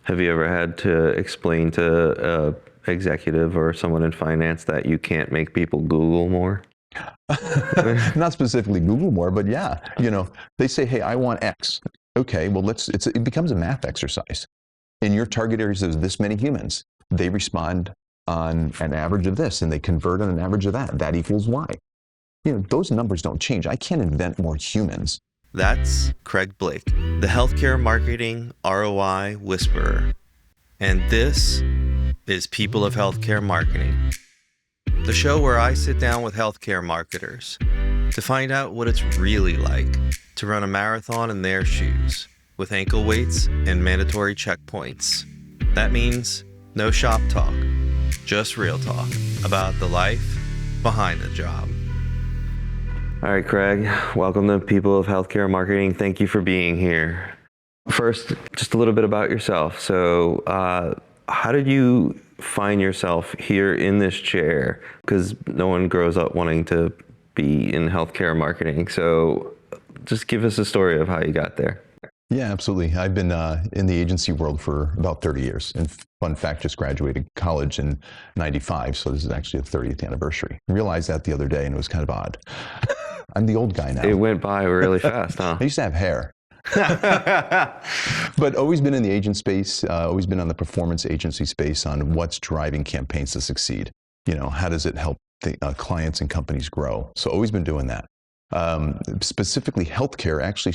Have you ever had to explain to a executive or someone in finance that you can't make people Google more? Not specifically Google more, but yeah, they say, hey, I want X. Okay, well, it becomes a math exercise. In your target areas, there's this many humans. They respond on an average of this, and they convert on an average of that. That equals Y. Those numbers don't change. I can't invent more humans. That's Craig Blake, the healthcare marketing ROI whisperer. And this is People of Healthcare Marketing, the show where I sit down with healthcare marketers to find out what it's really like to run a marathon in their shoes with ankle weights and mandatory checkpoints. That means no shop talk, just real talk about the life behind the job. All right, Craig, welcome to People of Healthcare Marketing. Thank you for being here. First, just a little bit about yourself. So, how did you find yourself here in this chair? Because no one grows up wanting to be in healthcare marketing. So just give us a story of how you got there. Yeah, absolutely. I've been in the agency world for about 30 years. And fun fact, just graduated college in 95. So this is actually the 30th anniversary. I realized that the other day and it was kind of odd. I'm the old guy now. It went by really fast, huh? I used to have hair. But always been in the agent space, always been on the performance agency space on what's driving campaigns to succeed. How does it help the clients and companies grow? So always been doing that. Specifically healthcare actually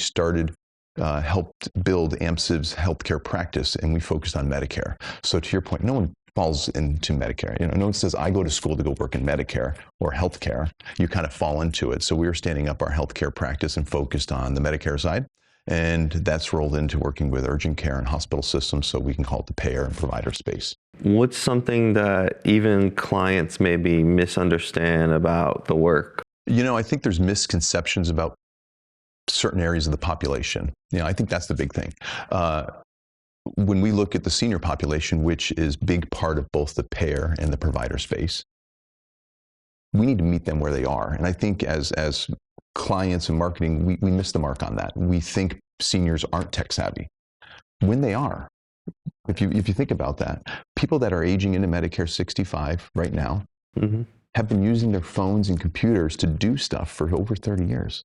helped build AMSIV's healthcare practice, and we focused on Medicare. So to your point, no one falls into Medicare. No one says, I go to school to go work in Medicare or healthcare. You kind of fall into it. So we were standing up our healthcare practice and focused on the Medicare side. And that's rolled into working with urgent care and hospital systems, so we can call it the payer and provider space. What's something that even clients maybe misunderstand about the work? I think there's misconceptions about certain areas of the population. I think that's the big thing. When we look at the senior population, which is a big part of both the payer and the provider space, we need to meet them where they are. And I think as clients and marketing, we miss the mark on that. We think seniors aren't tech savvy when they are. If you think about that, people that are aging into Medicare 65 right now have been using their phones and computers to do stuff for over 30 years.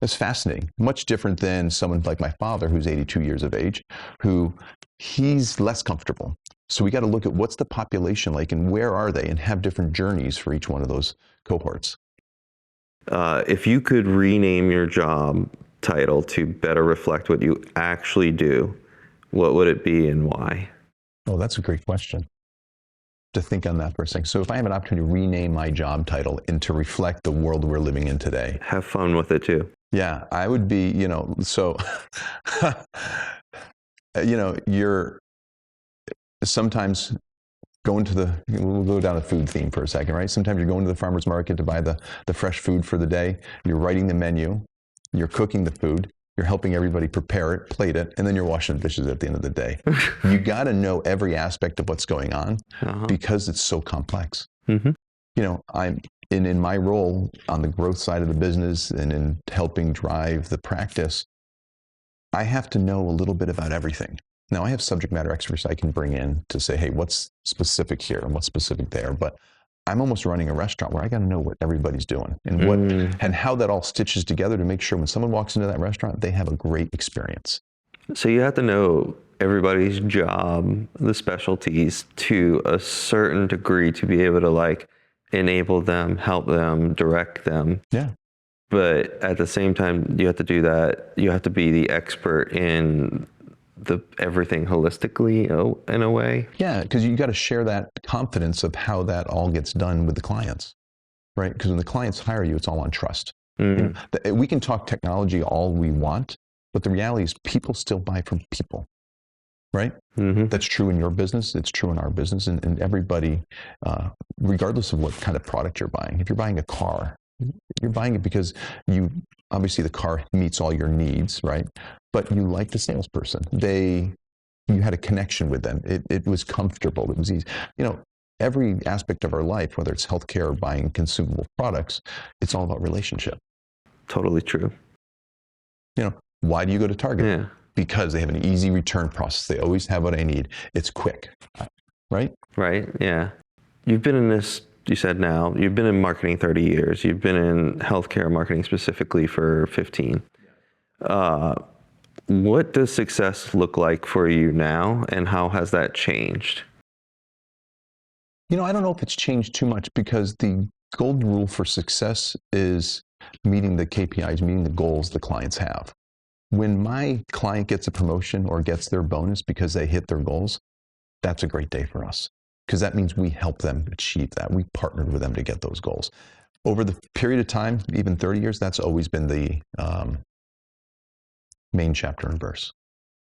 That's fascinating. Much different than someone like my father, who's 82 years of age, he's less comfortable. So we got to look at what's the population like and where are they, and have different journeys for each one of those cohorts. If you could rename your job title to better reflect what you actually do, what would it be and why? Oh, that's a great question. To think on that for a second. So if I have an opportunity to rename my job title and to reflect the world we're living in today. Have fun with it too. Yeah, I would be, so, you're sometimes we'll go down a food theme for a second, right? Sometimes you're going to the farmer's market to buy the fresh food for the day. You're writing the menu, you're cooking the food, you're helping everybody prepare it, plate it, and then you're washing the dishes at the end of the day. You got to know every aspect of what's going on because it's so complex. I'm in my role on the growth side of the business and in helping drive the practice, I have to know a little bit about everything. Now, I have subject matter experts I can bring in to say, hey, what's specific here and what's specific there? But I'm almost running a restaurant where I got to know what everybody's doing and and how that all stitches together to make sure when someone walks into that restaurant, they have a great experience. So you have to know everybody's job, the specialties to a certain degree to be able to enable them, help them, direct them. Yeah. But at the same time, you have to do that. You have to be the expert in everything holistically in a way. Yeah, because you got to share that confidence of how that all gets done with the clients, right? Because when the clients hire you, it's all on trust. We can talk technology all we want, but the reality is people still buy from people, right? That's true in your business. It's true in our business, and everybody, regardless of what kind of product you're buying. If you're buying a car, you're buying it because obviously the car meets all your needs, right? But you like the salesperson. You had a connection with them. It was comfortable. It was easy. Every aspect of our life, whether it's healthcare or buying consumable products, it's all about relationship. Totally true. Why do you go to Target? Yeah. because they have an easy return process. They always have what I need. It's quick, right? Right. Yeah. You've been in this, you said now, you've been in marketing 30 years. You've been in healthcare marketing specifically for 15. What does success look like for you now, and how has that changed? I don't know if it's changed too much, because the golden rule for success is meeting the KPIs, meeting the goals the clients have. When my client gets a promotion or gets their bonus because they hit their goals, that's a great day for us, because that means we help them achieve that. We partnered with them to get those goals. Over the period of time, even 30 years, that's always been the main chapter and verse.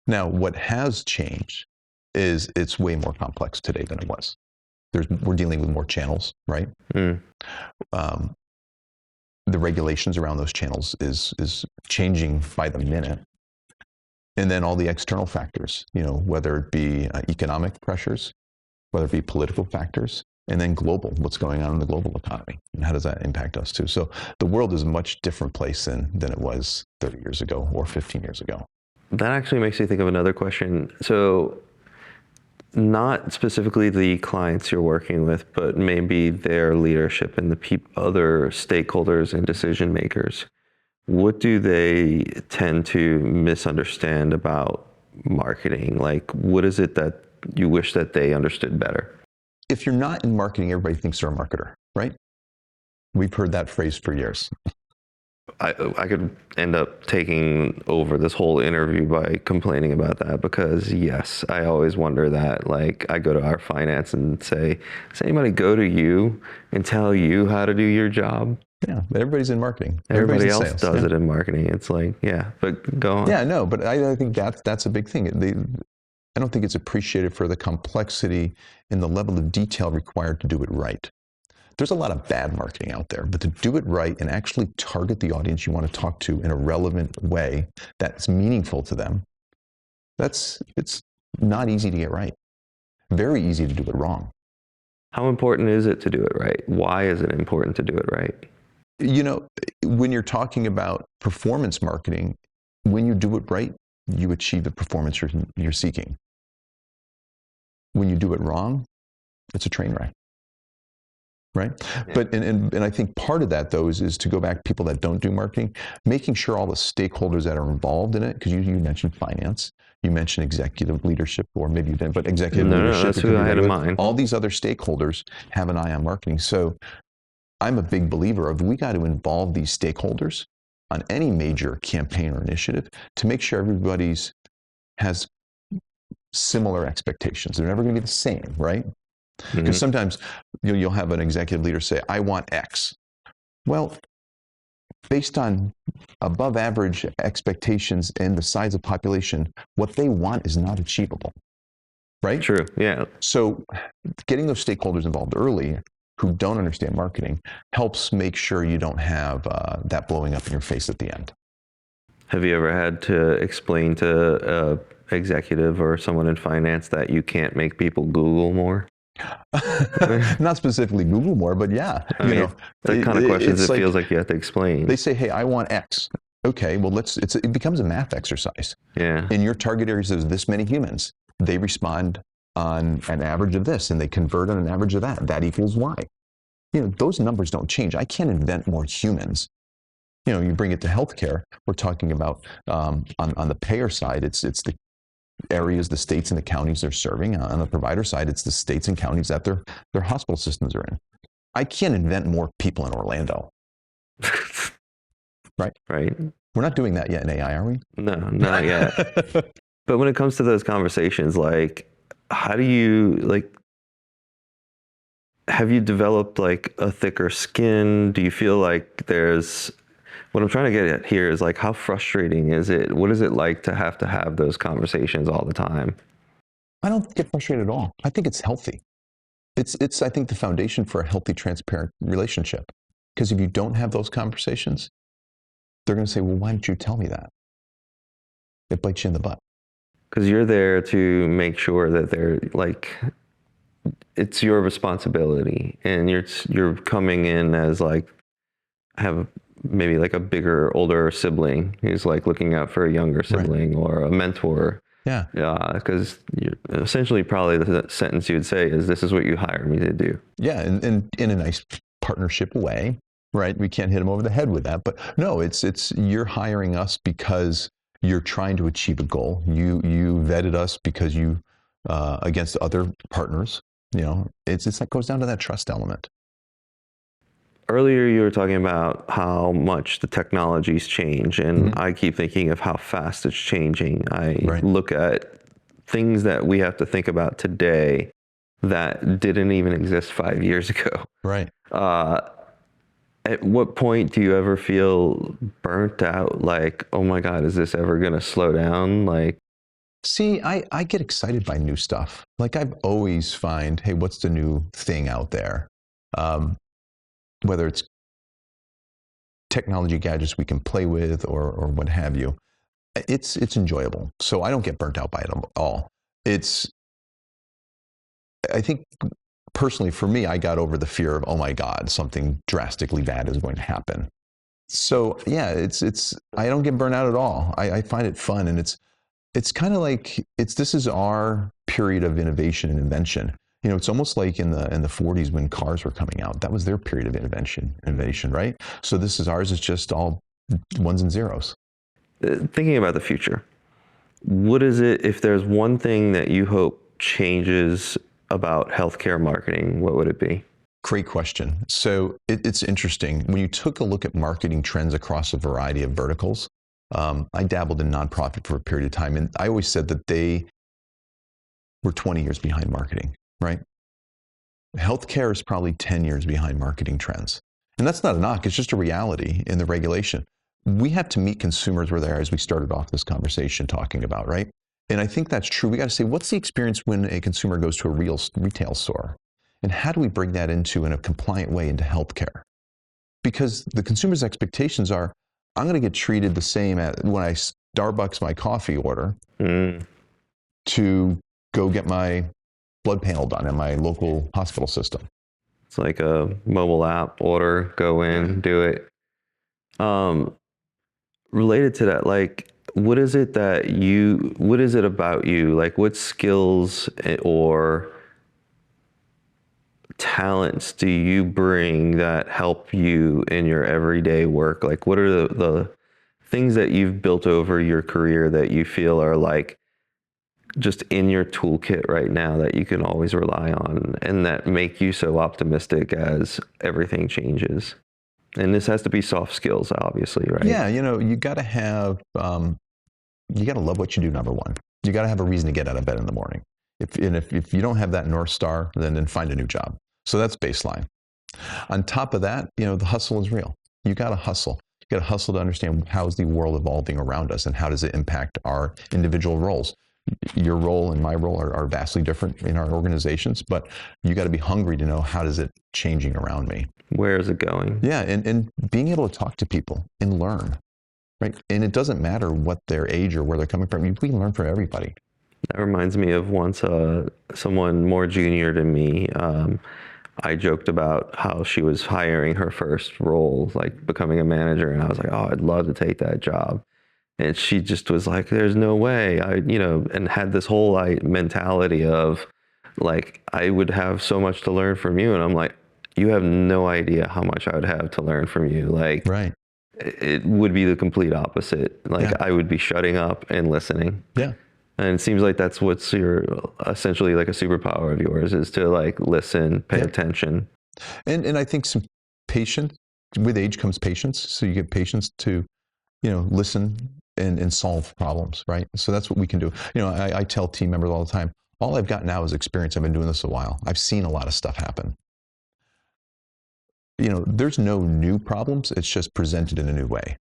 Now, what has changed is it's way more complex today than it was. We're dealing with more channels, right? The regulations around those channels is changing by the minute. And then all the external factors, whether it be economic pressures, whether it be political factors, and then global, what's going on in the global economy, and how does that impact us too? So the world is a much different place than it was 30 years ago or 15 years ago. That actually makes me think of another question. So not specifically the clients you're working with, but maybe their leadership and the other stakeholders and decision makers. What do they tend to misunderstand about marketing? Like, what is it that you wish that they understood better? If you're not in marketing, everybody thinks they're a marketer, right? We've heard that phrase for years. I could end up taking over this whole interview by complaining about that, because yes, I always wonder that. Like, I go to our finance and say, does anybody go to you and tell you how to do your job? Yeah, but everybody's in marketing. Everybody else sales. does it in marketing. It's like, yeah, but go on. Yeah, no, but I think that's a big thing. I don't think it's appreciated for the complexity and the level of detail required to do it right. There's a lot of bad marketing out there, but to do it right and actually target the audience you want to talk to in a relevant way that's meaningful to them, it's not easy to get right. Very easy to do it wrong. How important is it to do it right? Why is it important to do it right? When you're talking about performance marketing, when you do it right, you achieve the performance you're seeking. When you do it wrong, it's a train wreck. Right? Yeah. But and I think part of that, though, is to go back to people that don't do marketing, making sure all the stakeholders that are involved in it, because you mentioned finance, you mentioned executive leadership, or maybe you didn't, but executive leadership. No, that's who I had in mind. All these other stakeholders have an eye on marketing. So I'm a big believer of, we got to involve these stakeholders on any major campaign or initiative to make sure everybody's has similar expectations. They're never going to be the same, right? Because sometimes you'll have an executive leader say, I want X. Well, based on above average expectations and the size of population, what they want is not achievable, right? True, yeah. So getting those stakeholders involved early who don't understand marketing helps make sure you don't have that blowing up in your face at the end. Have you ever had to explain to an executive or someone in finance that you can't make people Google more? Not specifically Google more, but yeah. The kind of questions it feels like you have to explain. They say, hey, I want X. Okay, well, it becomes a math exercise. Yeah. In your target areas, there's this many humans. They respond on an average of this, and they convert on an average of that. That equals Y. Those numbers don't change. I can't invent more humans. You bring it to healthcare, we're talking about on the payer side, it's the areas, the states and the counties they're serving. On the provider side, it's the states and counties that their hospital systems are in. I can't invent more people in Orlando. Right? Right. We're not doing that yet in AI, are we? No, not yet. But when it comes to those conversations, like, how do you, have you developed a thicker skin? Do you feel like what I'm trying to get at here is how frustrating is it? What is it like to have those conversations all the time? I don't get frustrated at all. I think it's healthy. It's I think the foundation for a healthy, transparent relationship. Because if you don't have those conversations, they're going to say, well, why didn't you tell me that? It bites you in the butt. Because you're there to make sure that they're it's your responsibility, and you're coming in as have maybe like a bigger, older sibling who's like looking out for a younger sibling, or a mentor. Yeah. Because essentially probably the sentence you would say is, this is what you hire me to do. Yeah, and in a nice partnership way, right? We can't hit them over the head with that, but no, it's you're hiring us because you're trying to achieve a goal. You vetted us because you against other partners. You know, it's that goes down to that trust element. Earlier, you were talking about how much the technologies change, and I keep thinking of how fast it's changing. I look at things that we have to think about today that didn't even exist 5 years ago. Right. At what point do you ever feel burnt out? Like, oh my God, is this ever going to slow down? Like, See, I get excited by new stuff. Like I've always find, hey, what's the new thing out there? Whether it's technology gadgets we can play with or what have you, it's enjoyable. So I don't get burnt out by it at all. I think personally for me, I got over the fear of, oh my God, something drastically bad is going to happen. So yeah, I don't get burnt out at all. I find it fun, and it's kind of like this is our period of innovation and invention. You know, it's almost like in the 40s when cars were coming out. That was their period of innovation, right? So this is ours. It's just all ones and zeros. thinking about the future, what is it, if there's one thing that you hope changes about healthcare marketing, what would it be? Great question. So it's interesting. When you took a look at marketing trends across a variety of verticals, I dabbled in nonprofit for a period of time, and I always said that they were 20 years behind marketing, right? Healthcare is probably 10 years behind marketing trends. And that's not a knock, it's just a reality in the regulation. We have to meet consumers where they are, as we started off this conversation talking about, right? And I think that's true. We got to say, what's the experience when a consumer goes to a real retail store? And how do we bring that in a compliant way into healthcare? Because the consumer's expectations are, I'm going to get treated the same when I Starbucks my coffee order to go get my blood panel done at my local hospital system. It's like a mobile app, order, go in, do it. Related to that, like, what is it about you? Like, what skills or talents do you bring that help you in your everyday work? Like, what are the things that you've built over your career that you feel are like just in your toolkit right now that you can always rely on and that make you so optimistic as everything changes? And this has to be soft skills, obviously, right? Yeah, you got to have, you got to love what you do, number one. You got to have a reason to get out of bed in the morning. If you don't have that North Star, then find a new job. So that's baseline. On top of that, the hustle is real. You got to hustle. You got to hustle to understand how is the world evolving around us and how does it impact our individual roles. Your role and my role are vastly different in our organizations, but you got to be hungry to know how is it changing around me. Where is it going? Yeah, and being able to talk to people and learn, right? And it doesn't matter what their age or where they're coming from. We can learn from everybody. That reminds me of once someone more junior to me. I joked about how she was hiring her first role, like becoming a manager, and I was like, "Oh, I'd love to take that job." And she just was like, "There's no way." And had this whole mentality of like, I would have so much to learn from you, and I'm like, you have no idea how much I would have to learn from you. Like, right. It would be the complete opposite. Like, I would be shutting up and listening. Yeah. And it seems like that's what's essentially like a superpower of yours, is to like listen, pay attention. And I think some patience, with age comes patience. So you get patience to, listen and solve problems, right? So that's what we can do. I tell team members all the time, all I've got now is experience. I've been doing this a while. I've seen a lot of stuff happen. There's no new problems. It's just presented in a new way.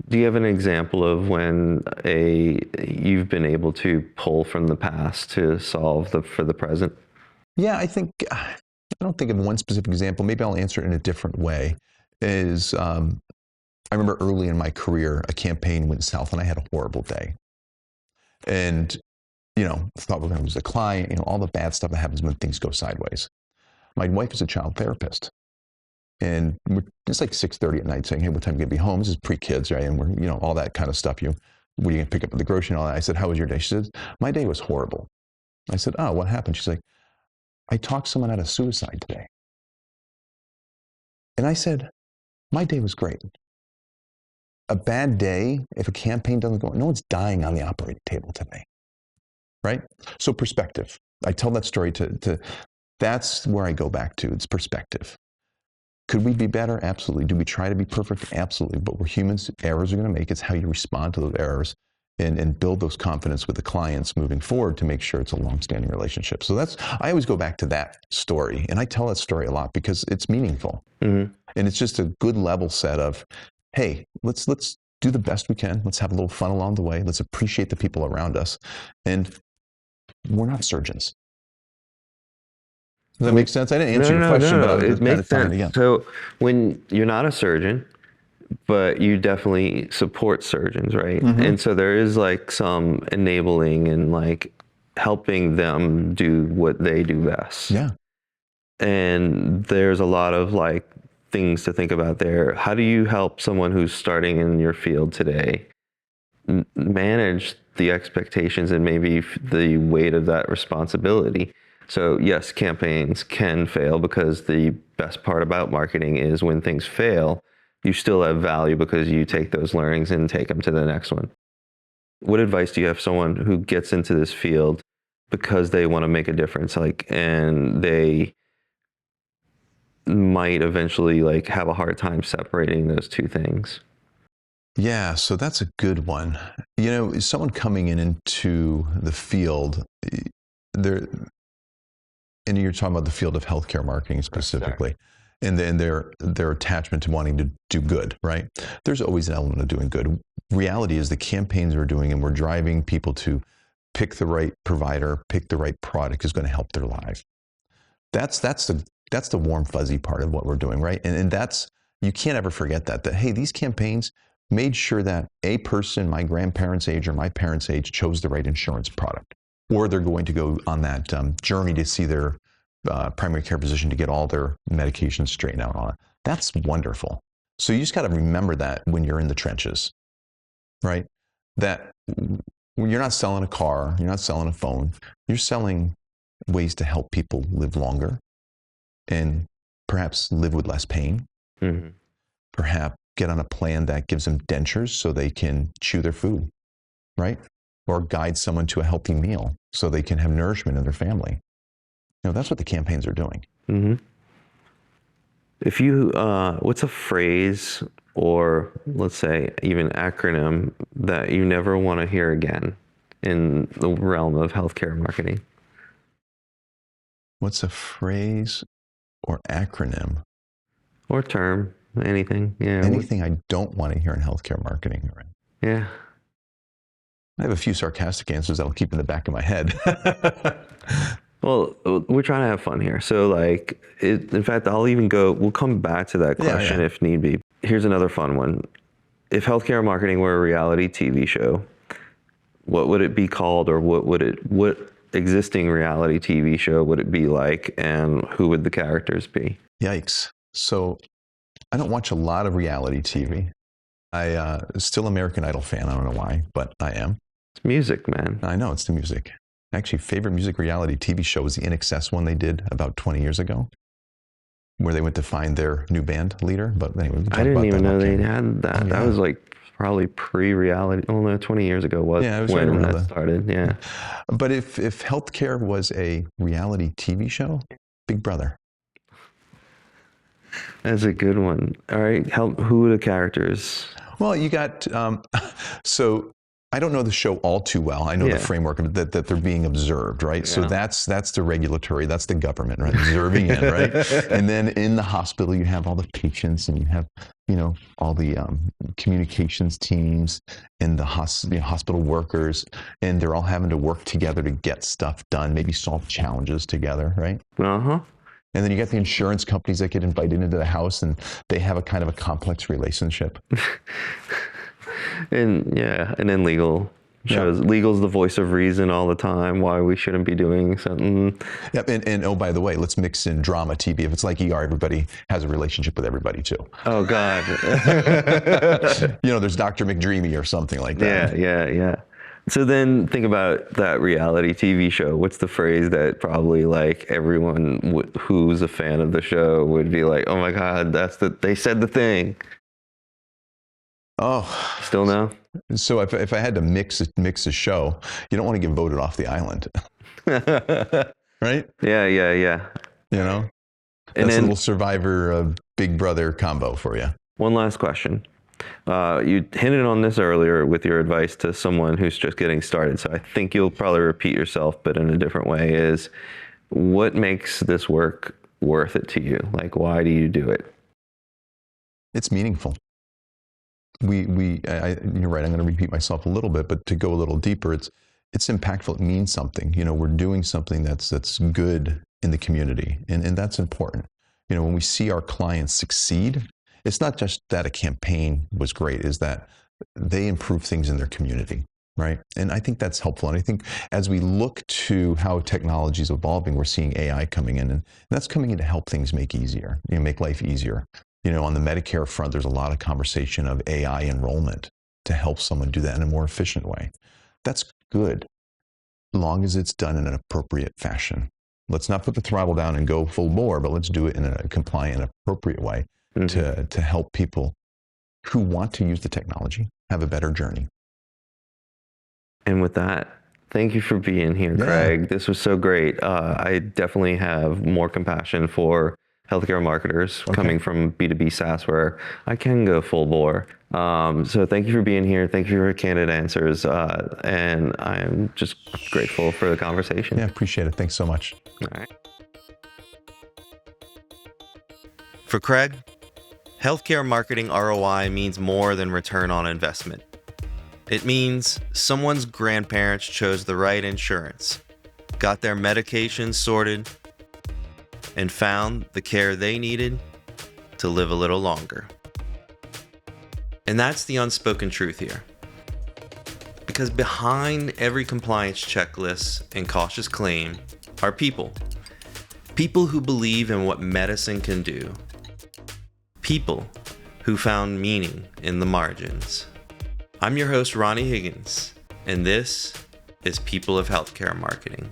Do you have an example of when you've been able to pull from the past to solve for the present? Yeah, I don't think of one specific example. Maybe I'll answer it in a different way. I remember early in my career, a campaign went south and I had a horrible day. And, thought we're going to lose a client, all the bad stuff that happens when things go sideways. My wife is a child therapist. And it's like 6:30 at night saying, hey, what time are you going to be home? This is pre-kids, right? And we're, all that kind of stuff. What are you going to pick up at the grocery and all that? I said, how was your day? She said, my day was horrible. I said, oh, what happened? She's like, I talked someone out of suicide today. And I said, my day was great. A bad day, if a campaign doesn't go, no one's dying on the operating table today, right? So perspective. I tell that story that's where I go back to. It's perspective. Could we be better? Absolutely. Do we try to be perfect? Absolutely. But we're humans. Errors are going to make. It's how you respond to those errors and build those confidence with the clients moving forward to make sure it's a long-standing relationship. So I always go back to that story. And I tell that story a lot because it's meaningful. Mm-hmm. And it's just a good level set of, hey, let's do the best we can. Let's have a little fun along the way. Let's appreciate the people around us. And we're not surgeons. Does that make sense? I didn't answer your question, but I was just kind of telling it again. So when you're not a surgeon, but you definitely support surgeons, right? Mm-hmm. And so there is like some enabling and like helping them do what they do best. Yeah. And there's a lot of like things to think about there. How do you help someone who's starting in your field today manage the expectations and maybe the weight of that responsibility? So yes, campaigns can fail because the best part about marketing is when things fail, you still have value because you take those learnings and take them to the next one. What advice do you have for someone who gets into this field because they want to make a difference, and they might eventually have a hard time separating those two things? Yeah, so that's a good one. Someone coming into the field, and you're talking about the field of healthcare marketing specifically, and then their attachment to wanting to do good, right? There's always an element of doing good. Reality is the campaigns we're doing, and we're driving people to pick the right provider, pick the right product is going to help their life. That's the warm fuzzy part of what we're doing, right? And that's, you can't ever forget that hey, these campaigns made sure that a person my grandparents' age or my parents' age chose the right insurance product, or they're going to go on that journey to see their primary care physician to get all their medications straightened out on it. That's wonderful. So you just got to remember that when you're in the trenches, right? That you're not selling a car, you're not selling a phone, you're selling ways to help people live longer and perhaps live with less pain. Mm-hmm. Perhaps get on a plan that gives them dentures so they can chew their food, right? Or guide someone to a healthy meal so they can have nourishment in their family. That's what the campaigns are doing. Mm-hmm. If you, what's a phrase or let's say even acronym that you never want to hear again in the realm of healthcare marketing? What's a phrase or acronym? Or term, anything. Yeah. Anything I don't want to hear in healthcare marketing. Right? Yeah. I have a few sarcastic answers that'll keep in the back of my head. Well, we're trying to have fun here. So in fact, we'll come back to that question if need be. Here's another fun one. If healthcare marketing were a reality TV show, what would it be called, or what existing reality TV show would it be like, and who would the characters be? Yikes. So I don't watch a lot of reality TV. I still American Idol fan. I don't know why, but I am. It's music, man. I know, it's the music. Actually, favorite music reality TV show was the INXS one they did about 20 years ago, where they went to find their new band leader. But anyway, I didn't even know they had that. Oh, yeah. That was probably pre-reality. Oh no, 20 years ago was when that started. Yeah. But if healthcare was a reality TV show, Big Brother. That's a good one. All right, who are the characters? Well, you got so I don't know the show all too well. I know the framework of that they're being observed, right? Yeah. So that's the regulatory, that's the government, right? Observing it, right? And then in the hospital, you have all the patients, and you have all the communications teams and the hospital workers, and they're all having to work together to get stuff done, maybe solve challenges together, right? Uh-huh. And then you get the insurance companies that get invited into the house, and they have a kind of a complex relationship. And then legal Shows legal's the voice of reason all the time, why we shouldn't be doing something. Yep. And oh, by the way, let's mix in drama TV. If it's like ER, everybody has a relationship with everybody too. Oh, God. There's Dr. McDreamy or something like that. Yeah. So then think about that reality TV show. What's the phrase that probably like everyone who's a fan of the show would be like, oh my God, they said the thing. Oh, still no? So if I had to mix a show, you don't want to get voted off the island. Right? Yeah. That's a little Survivor Big Brother combo for you. One last question. You hinted on this earlier with your advice to someone who's just getting started. So I think you'll probably repeat yourself, but in a different way, is what makes this work worth it to you? Like, why do you do it? It's meaningful. You're right. I'm going to repeat myself a little bit, but to go a little deeper, it's impactful. It means something. We're doing something that's good in the community, and that's important. When we see our clients succeed, it's not just that a campaign was great, is that they improve things in their community, right? And I think that's helpful. And I think as we look to how technology is evolving, we're seeing AI coming in, and that's coming in to help things make life easier. On the Medicare front, there's a lot of conversation of AI enrollment to help someone do that in a more efficient way. That's good, as long as it's done in an appropriate fashion. Let's not put the throttle down and go full bore, but let's do it in a compliant and appropriate way to help people who want to use the technology have a better journey. And with that, thank you for being here, Craig. This was so great. I definitely have more compassion for healthcare marketers coming from B2B SaaS, where I can go full bore. So thank you for being here. Thank you for your candid answers. And I'm just grateful for the conversation. Yeah, appreciate it. Thanks so much. All right. For Craig, healthcare marketing ROI means more than return on investment. It means someone's grandparents chose the right insurance, got their medications sorted, and found the care they needed to live a little longer. And that's the unspoken truth here. Because behind every compliance checklist and cautious claim are people. People who believe in what medicine can do. People who found meaning in the margins. I'm your host, Ronnie Higgins, and this is People of Healthcare Marketing.